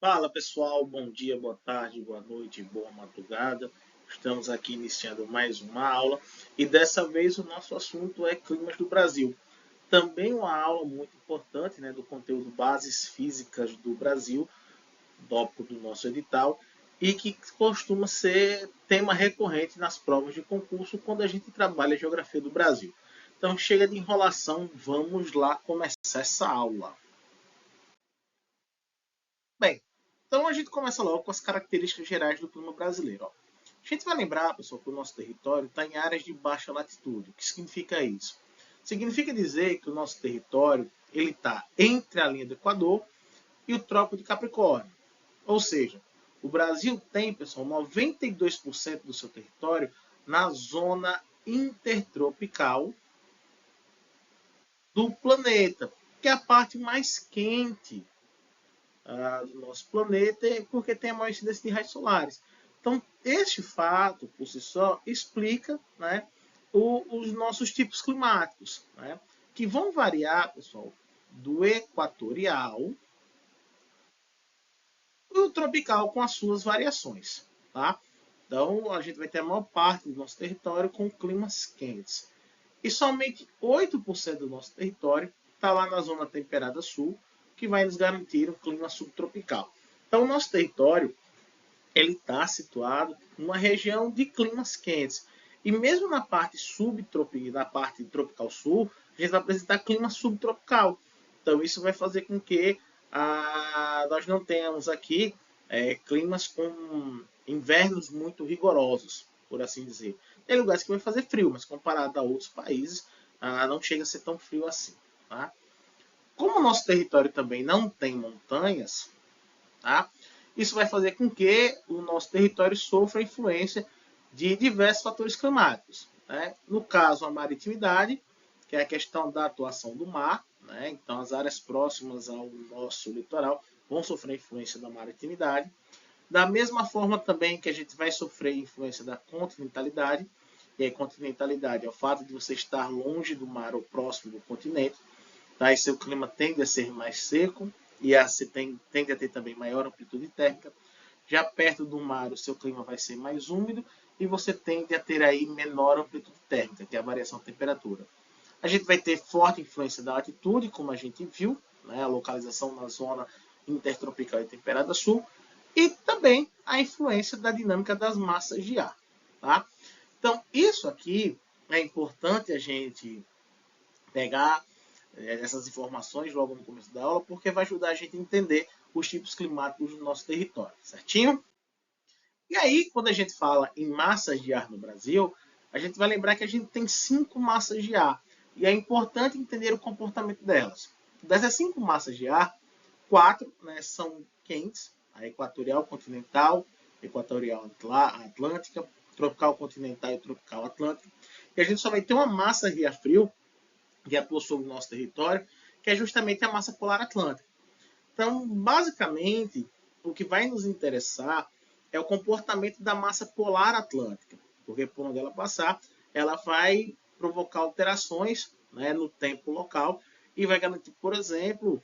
Fala pessoal, bom dia, boa tarde, boa noite, boa madrugada. Estamos aqui iniciando mais uma aula e dessa vez o nosso assunto é climas do Brasil. Também uma aula muito importante, do conteúdo Bases Físicas do Brasil, tópico do nosso edital, e que costuma ser tema recorrente nas provas de concurso quando a gente trabalha a geografia do Brasil. Então chega de enrolação, vamos lá começar essa aula. Bem, então a gente começa logo com as características gerais do clima brasileiro. Ó. A gente vai lembrar, pessoal, que o nosso território está em áreas de baixa latitude. O que significa isso? Significa dizer que o nosso território ele está entre a linha do Equador e o Trópico de Capricórnio. Ou seja, o Brasil tem, pessoal, 92% do seu território na zona intertropical do planeta, que é a parte mais quente do nosso planeta, porque tem a maior incidência de raios solares. Então, este fato, por si só, explica os nossos tipos climáticos, que vão variar, pessoal, do equatorial e o tropical com as suas variações. Tá? Então, a gente vai ter a maior parte do nosso território com climas quentes. E somente 8% do nosso território está lá na zona temperada sul, que vai nos garantir um clima subtropical. Então, o nosso território ele está situado numa região de climas quentes. E mesmo na parte subtropical, na parte tropical sul, a gente vai apresentar clima subtropical. Então, isso vai fazer com que nós não tenhamos aqui climas com invernos muito rigorosos, por assim dizer. Tem lugares que vai fazer frio, mas comparado a outros países, não chega a ser tão frio assim. Tá? Como o nosso território também não tem montanhas, tá? Isso vai fazer com que o nosso território sofra influência de diversos fatores climáticos. No caso, a maritimidade, que é a questão da atuação do mar. Então, as áreas próximas ao nosso litoral vão sofrer influência da maritimidade. Da mesma forma também que a gente vai sofrer influência da continentalidade, e a continentalidade é o fato de você estar longe do mar ou próximo do continente, tá? E seu clima tende a ser mais seco e você tende a ter também maior amplitude térmica. Já perto do mar, o seu clima vai ser mais úmido e você tende a ter aí menor amplitude térmica, que é a variação de temperatura. A gente vai ter forte influência da altitude, como a gente viu, a localização na zona intertropical e temperada sul, e também a influência da dinâmica das massas de ar. Tá? Então, isso aqui é importante a gente pegar essas informações logo no começo da aula, porque vai ajudar a gente a entender os tipos climáticos do nosso território, certinho? E aí, quando a gente fala em massas de ar no Brasil, a gente vai lembrar que a gente tem 5 massas de ar. E é importante entender o comportamento delas. Dessas 5 massas de ar, 4 são quentes, a equatorial continental, equatorial atlântica, tropical continental e tropical atlântica. E a gente só vai ter uma massa de ar frio que atua sobre o nosso território, que é justamente a massa polar atlântica. Então, basicamente, o que vai nos interessar é o comportamento da massa polar atlântica, porque por onde ela passar, ela vai provocar alterações no tempo local e vai garantir, por exemplo,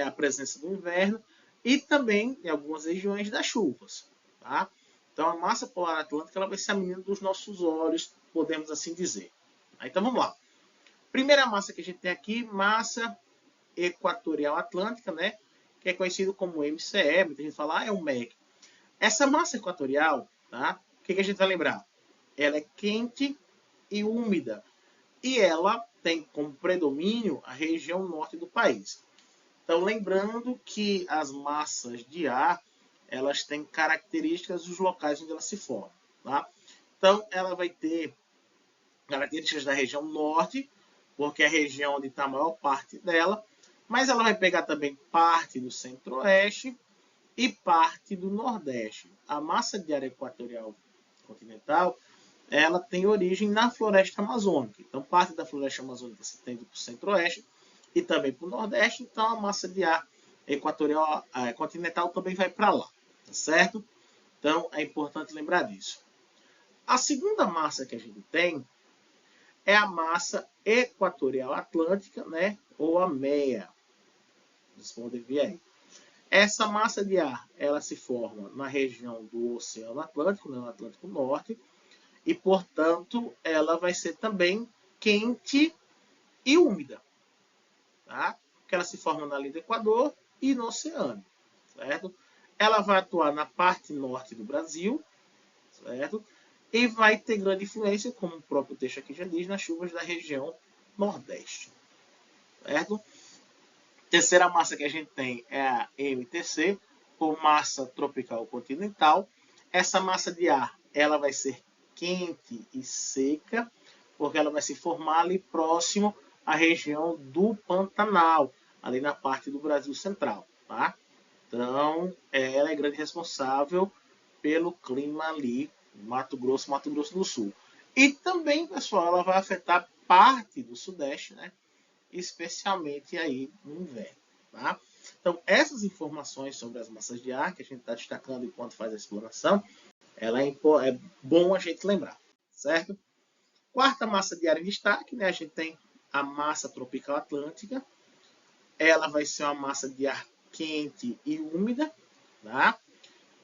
a presença do inverno e também, em algumas regiões, das chuvas. Tá? Então, a massa polar atlântica ela vai ser a menina dos nossos olhos, podemos assim dizer. Então, vamos lá. Primeira massa que a gente tem aqui, massa equatorial atlântica, que é conhecido como MCE, muita gente fala, é um MEC. Essa massa equatorial, tá? O que a gente vai lembrar? Ela é quente e úmida. E ela tem como predomínio a região norte do país. Então, lembrando que as massas de ar, elas têm características dos locais onde elas se formam. Tá? Então, ela vai ter características da região norte, porque é a região onde está a maior parte dela, mas ela vai pegar também parte do centro-oeste e parte do nordeste. A massa de ar equatorial continental, ela tem origem na floresta amazônica. Então, parte da floresta amazônica se estende para o centro-oeste e também para o nordeste. Então, a massa de ar equatorial continental também vai para lá, tá certo? Então, é importante lembrar disso. A segunda massa que a gente tem é a massa equatorial atlântica, ou a MEA. Vocês podem ver aí. Essa massa de ar, ela se forma na região do Oceano Atlântico, no Atlântico Norte, e, portanto, ela vai ser também quente e úmida, tá? Porque ela se forma na linha do Equador e no oceano, certo? Ela vai atuar na parte norte do Brasil, certo? E vai ter grande influência, como o próprio texto aqui já diz, nas chuvas da região nordeste, certo? Terceira massa que a gente tem é a MTC, ou massa tropical continental. Essa massa de ar, ela vai ser quente e seca, porque ela vai se formar ali próximo à região do Pantanal, ali na parte do Brasil Central, tá? Então, ela é grande responsável pelo clima ali, Mato Grosso do Sul. E também, pessoal, ela vai afetar parte do Sudeste, né? Especialmente aí no inverno, tá? Então, essas informações sobre as massas de ar que a gente está destacando enquanto faz a exploração, ela é bom a gente lembrar, certo? Quarta massa de ar em destaque, né? A gente tem a massa tropical atlântica. Ela vai ser uma massa de ar quente e úmida, tá?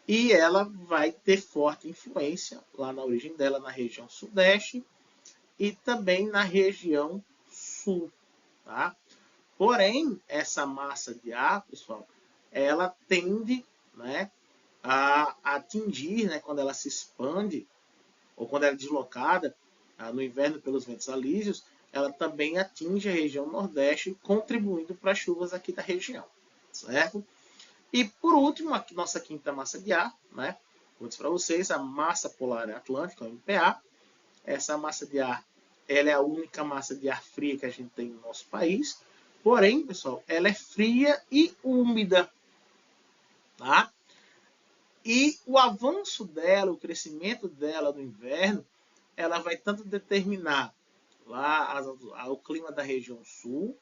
E ela vai ter forte influência lá na origem dela, na região sudeste e também na região sul, tá? Porém, essa massa de ar, pessoal, ela tende, né, a atingir, né, quando ela se expande ou quando ela é deslocada no inverno pelos ventos alísios, ela também atinge a região nordeste, contribuindo para as chuvas aqui da região, certo? E por último, aqui, nossa quinta massa de ar, né? Vou dizer para vocês, a massa polar atlântica, a MPA. Essa massa de ar, ela é a única massa de ar fria que a gente tem no nosso país. Porém, pessoal, ela é fria e úmida, tá? E o avanço dela, o crescimento dela no inverno, ela vai tanto determinar lá o clima da região sul,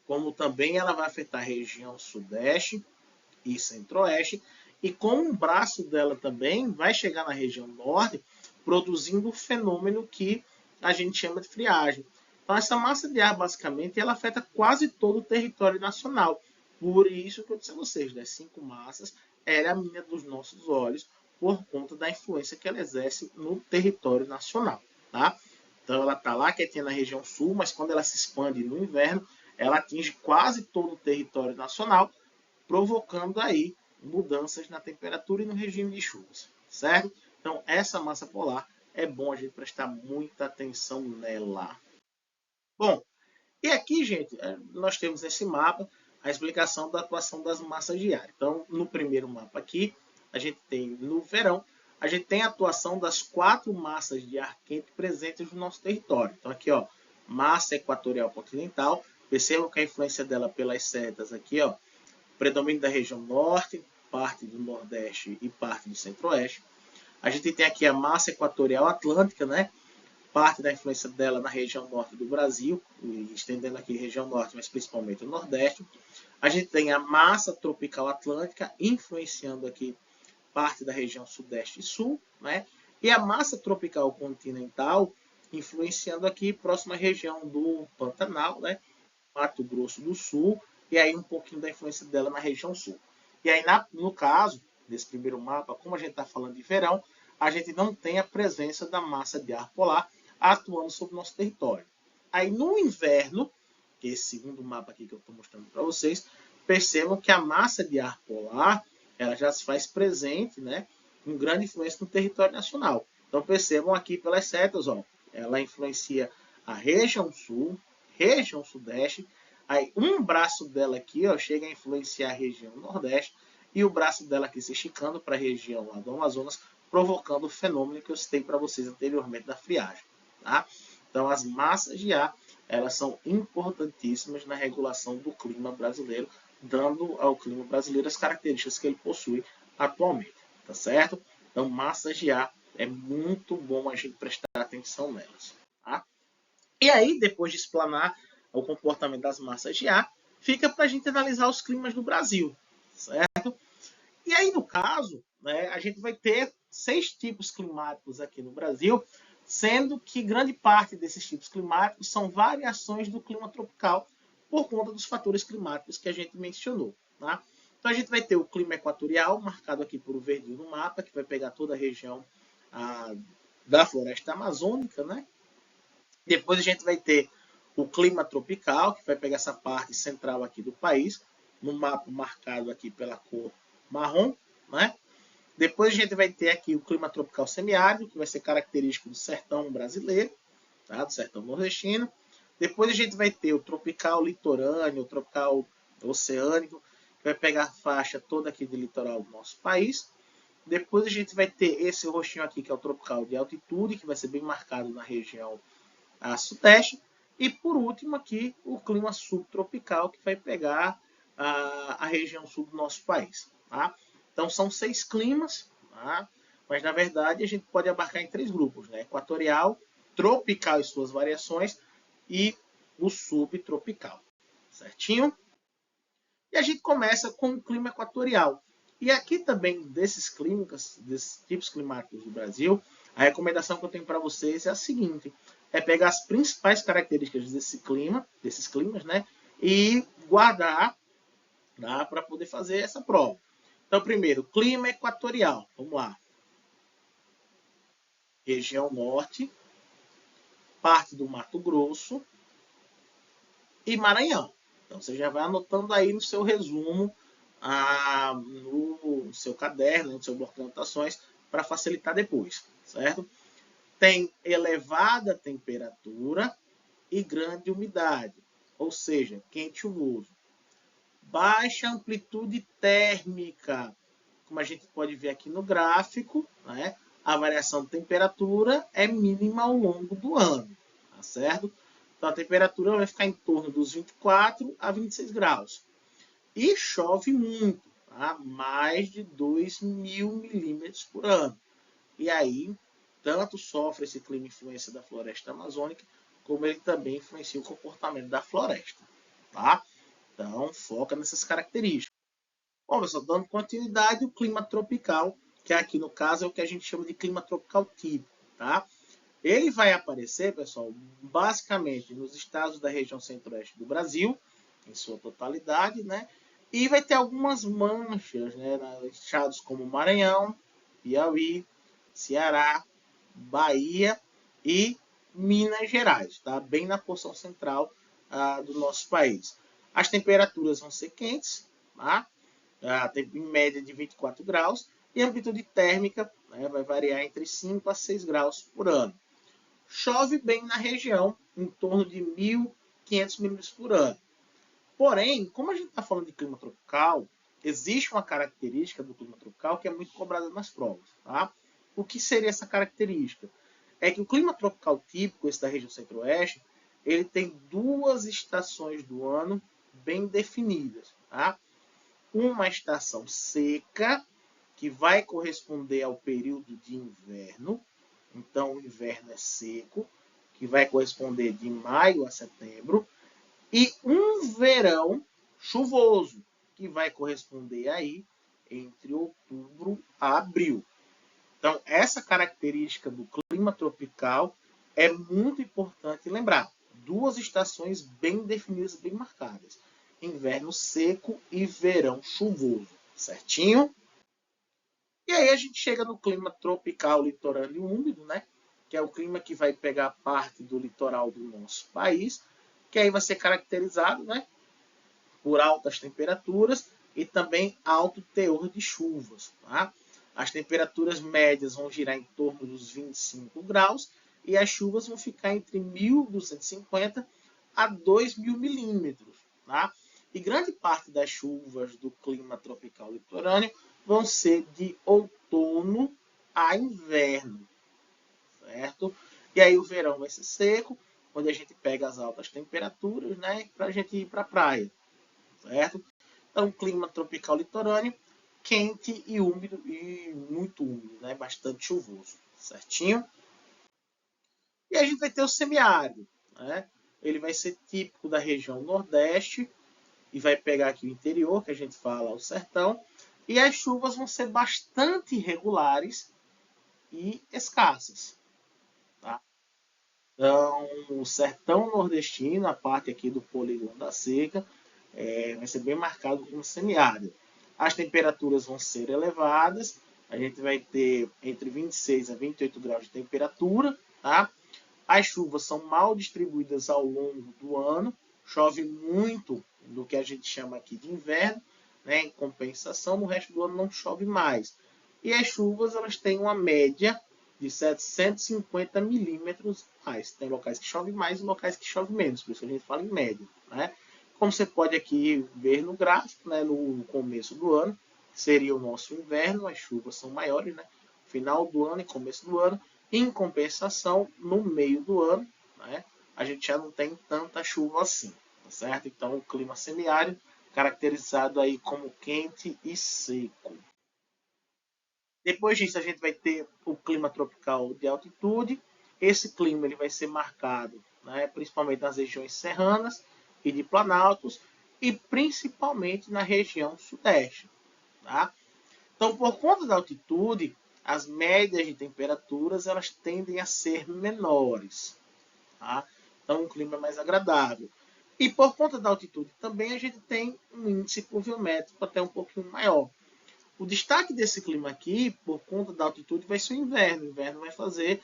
como também ela vai afetar a região sudeste e centro-oeste, e com um braço dela também vai chegar na região norte, produzindo o fenômeno que a gente chama de friagem. Então, essa massa de ar, basicamente, ela afeta quase todo o território nacional. Por isso que eu disse a vocês, das 5 massas, ela é a menina dos nossos olhos, por conta da influência que ela exerce no território nacional, tá? Então, ela está lá quietinha na região sul, mas quando ela se expande no inverno, ela atinge quase todo o território nacional, provocando aí mudanças na temperatura e no regime de chuvas, certo? Então, essa massa polar é bom a gente prestar muita atenção nela. Bom, e aqui, gente, nós temos nesse mapa a explicação da atuação das massas de ar. Então, no primeiro mapa aqui, a gente tem no verão, a gente tem a atuação das 4 massas de ar quente presentes no nosso território. Então, aqui, ó, massa equatorial continental. Percebam que a influência dela pelas setas aqui, ó, predomínio da região norte, parte do nordeste e parte do centro-oeste. A gente tem aqui a massa equatorial atlântica, né? Parte da influência dela na região norte do Brasil, estendendo aqui a região norte, mas principalmente o nordeste. A gente tem a massa tropical atlântica, influenciando aqui parte da região sudeste e sul, né? E a massa tropical continental, influenciando aqui próxima região do Pantanal, né? Mato Grosso do Sul, e aí um pouquinho da influência dela na região sul. E aí, no caso, desse primeiro mapa, como a gente está falando de verão, a gente não tem a presença da massa de ar polar atuando sobre o nosso território. Aí no inverno, que é esse segundo mapa aqui que eu estou mostrando para vocês, percebam que a massa de ar polar ela já se faz presente, né, com grande influência no território nacional. Então percebam aqui pelas setas, ó, ela influencia a região sul, região sudeste, aí um braço dela aqui, ó, chega a influenciar a região nordeste, e o braço dela aqui se esticando para a região lá do Amazonas, provocando o fenômeno que eu citei para vocês anteriormente da friagem, tá? Então as massas de ar, elas são importantíssimas na regulação do clima brasileiro, dando ao clima brasileiro as características que ele possui atualmente, tá certo? Então massas de ar, é muito bom a gente prestar atenção nelas, tá? E aí, depois de explanar o comportamento das massas de ar, fica para a gente analisar os climas do Brasil, certo? E aí, no caso, né, a gente vai ter 6 tipos climáticos aqui no Brasil, sendo que grande parte desses tipos climáticos são variações do clima tropical por conta dos fatores climáticos que a gente mencionou, tá? Então a gente vai ter o clima equatorial, marcado aqui por verde no mapa, que vai pegar toda a região da floresta amazônica, né? Depois a gente vai ter o clima tropical, que vai pegar essa parte central aqui do país, no mapa marcado aqui pela cor marrom, né? Depois a gente vai ter aqui o clima tropical semiárido, que vai ser característico do sertão brasileiro, tá? Do sertão nordestino. Depois a gente vai ter o tropical litorâneo, o tropical oceânico, que vai pegar a faixa toda aqui do litoral do nosso país. Depois a gente vai ter esse roxinho aqui, que é o tropical de altitude, que vai ser bem marcado na região sudeste. E por último aqui, o clima subtropical, que vai pegar a região sul do nosso país. Tá? Então são 6 climas, tá? Mas na verdade a gente pode abarcar em 3 grupos, né? Equatorial, tropical e suas variações e o subtropical, certinho? E a gente começa com o clima equatorial. E aqui também desses tipos climáticos do Brasil, a recomendação que eu tenho para vocês é a seguinte: é pegar as principais características desses climas, né, e guardar, tá, para poder fazer essa prova. Então, primeiro, clima equatorial. Vamos lá. Região norte, parte do Mato Grosso e Maranhão. Então, você já vai anotando aí no seu resumo, no seu caderno, no seu bloco de anotações, para facilitar depois, certo? Tem elevada temperatura e grande umidade, ou seja, quente e chuvoso. Baixa amplitude térmica, como a gente pode ver aqui no gráfico, né? A variação de temperatura é mínima ao longo do ano, tá certo? Então a temperatura vai ficar em torno dos 24 a 26 graus. E chove muito, tá? Mais de 2.000 milímetros por ano. E aí, tanto sofre esse clima influência da floresta amazônica, como ele também influencia o comportamento da floresta, tá? Então, foca nessas características. Bom, pessoal, dando continuidade, o clima tropical, que aqui no caso é o que a gente chama de clima tropical típico, tá? Ele vai aparecer, pessoal, basicamente nos estados da região centro-oeste do Brasil, em sua totalidade, né? E vai ter algumas manchas, né? Estados como Maranhão, Piauí, Ceará, Bahia e Minas Gerais, tá? Bem na porção central do nosso país. As temperaturas vão ser quentes, tá? Em média de 24 graus, e a amplitude térmica, né, vai variar entre 5 a 6 graus por ano. Chove bem na região, em torno de 1.500 milímetros por ano. Porém, como a gente está falando de clima tropical, existe uma característica do clima tropical que é muito cobrada nas provas. Tá? O que seria essa característica? É que o clima tropical típico, esse da região centro-oeste, ele tem 2 estações do ano bem definidas. Tá? Uma estação seca, que vai corresponder ao período de inverno. Então, o inverno é seco, que vai corresponder de maio a setembro. E um verão chuvoso, que vai corresponder aí entre outubro a abril. Então, essa característica do clima tropical é muito importante lembrar. 2 estações bem definidas, bem marcadas. Inverno seco e verão chuvoso. Certinho? E aí a gente chega no clima tropical litorâneo úmido, né? Que é o clima que vai pegar parte do litoral do nosso país, que aí vai ser caracterizado, né, por altas temperaturas e também alto teor de chuvas. Tá? As temperaturas médias vão girar em torno dos 25 graus e as chuvas vão ficar entre 1.250 a 2.000 milímetros. Tá? E grande parte das chuvas do clima tropical litorâneo vão ser de outono a inverno, certo? E aí o verão vai ser seco, onde a gente pega as altas temperaturas, né, para a gente ir para a praia, certo? Então, clima tropical litorâneo, quente e úmido, e muito úmido, né, bastante chuvoso, certinho? E a gente vai ter o semiárido, né? Ele vai ser típico da região nordeste e vai pegar aqui o interior, que a gente fala o sertão, e as chuvas vão ser bastante irregulares e escassas. Tá? Então, o sertão nordestino, a parte aqui do polígono da seca, vai ser bem marcado como semiárido. As temperaturas vão ser elevadas, a gente vai ter entre 26 a 28 graus de temperatura, tá? As chuvas são mal distribuídas ao longo do ano, chove muito do que a gente chama aqui de inverno, né? Em compensação, no resto do ano não chove mais. E as chuvas elas têm uma média de 750 milímetros mais. Tem locais que chove mais e locais que chove menos, por isso a gente fala em média, né? Como você pode aqui ver no gráfico, né, no começo do ano, seria o nosso inverno, as chuvas são maiores, né? Final do ano e começo do ano. Em compensação, no meio do ano, né, a gente já não tem tanta chuva assim, tá certo? Então, o clima semiárido, caracterizado aí como quente e seco. Depois disso, a gente vai ter o clima tropical de altitude. Esse clima ele vai ser marcado, né, principalmente nas regiões serranas e de planaltos, e principalmente na região sudeste. Tá? Então, por conta da altitude, as médias de temperaturas elas tendem a ser menores. Tá? Então, um clima mais agradável. E por conta da altitude também a gente tem um índice pluviométrico até um pouquinho maior. O destaque desse clima aqui, por conta da altitude, vai ser o inverno. O inverno vai fazer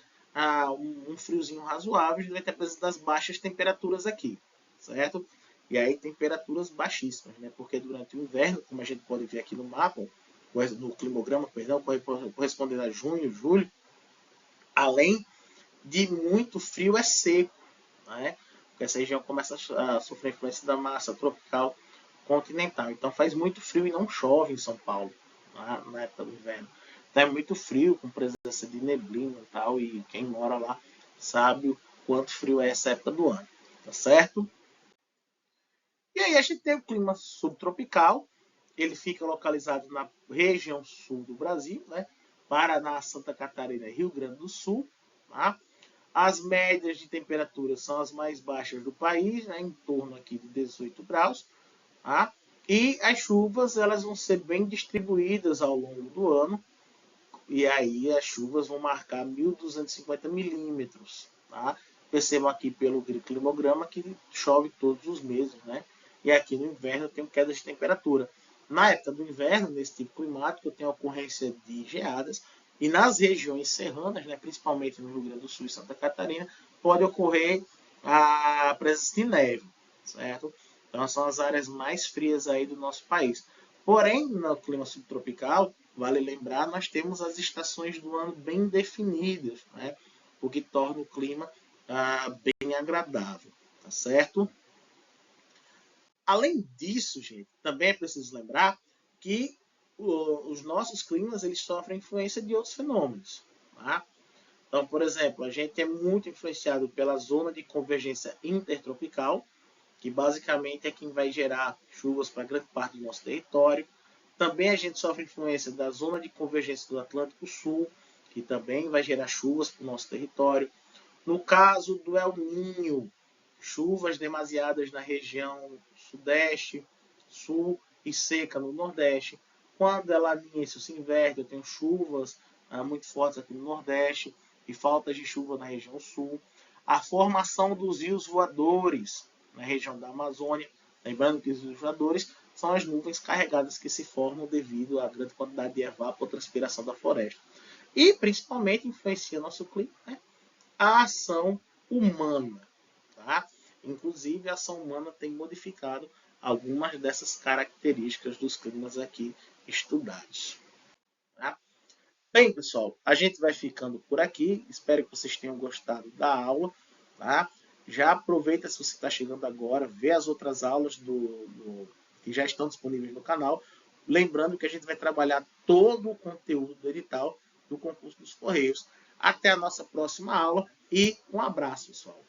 um friozinho razoável, a gente vai ter a presença das baixas temperaturas aqui, certo? E aí temperaturas baixíssimas, né? Porque durante o inverno, como a gente pode ver aqui no mapa, no climograma, perdão, correspondendo a junho, julho, além de muito frio, é seco, né? Porque essa região começa a sofrer influência da massa tropical continental. Então faz muito frio e não chove em São Paulo na época do inverno. Então é muito frio, com presença de neblina e tal, e quem mora lá sabe o quanto frio é essa época do ano, tá certo? E aí a gente tem o clima subtropical, ele fica localizado na região sul do Brasil, né? Paraná, Santa Catarina e Rio Grande do Sul. Tá? As médias de temperatura são as mais baixas do país, né? Em torno aqui de 18 graus. Tá? E as chuvas elas vão ser bem distribuídas ao longo do ano. E aí as chuvas vão marcar 1.250 milímetros. Tá? Percebam aqui pelo climograma que chove todos os meses, né? E aqui no inverno tem queda de temperatura. Na época do inverno, nesse tipo climático, tem a ocorrência de geadas. E nas regiões serranas, né, principalmente no Rio Grande do Sul e Santa Catarina, pode ocorrer a presença de neve, certo? Então são as áreas mais frias aí do nosso país. Porém, no clima subtropical, vale lembrar, nós temos as estações do ano bem definidas, né? O que torna o clima bem agradável, tá certo? Além disso, gente, também é preciso lembrar que os nossos climas eles sofrem influência de outros fenômenos. Tá? Então, por exemplo, a gente é muito influenciado pela zona de convergência intertropical, que basicamente é quem vai gerar chuvas para grande parte do nosso território. Também a gente sofre influência da zona de convergência do Atlântico Sul, que também vai gerar chuvas para o nosso território. No caso do El Niño, chuvas demasiadas na região sudeste, sul e seca no nordeste. Quando a laninha se inverte, eu tenho chuvas muito fortes aqui no nordeste e faltas de chuva na região sul. A formação dos rios voadores na região da Amazônia. Lembrando que os rios voadores são as nuvens carregadas que se formam devido à grande quantidade de evapotranspiração da floresta. E, principalmente, influencia nosso clima, né? A ação humana. Tá? Inclusive, a ação humana tem modificado algumas dessas características dos climas aqui estudados. Tá? Bem, pessoal, a gente vai ficando por aqui. Espero que vocês tenham gostado da aula. Tá? Já aproveita se você está chegando agora, vê as outras aulas que já estão disponíveis no canal. Lembrando que a gente vai trabalhar todo o conteúdo do edital do concurso dos Correios. Até a nossa próxima aula e um abraço, pessoal.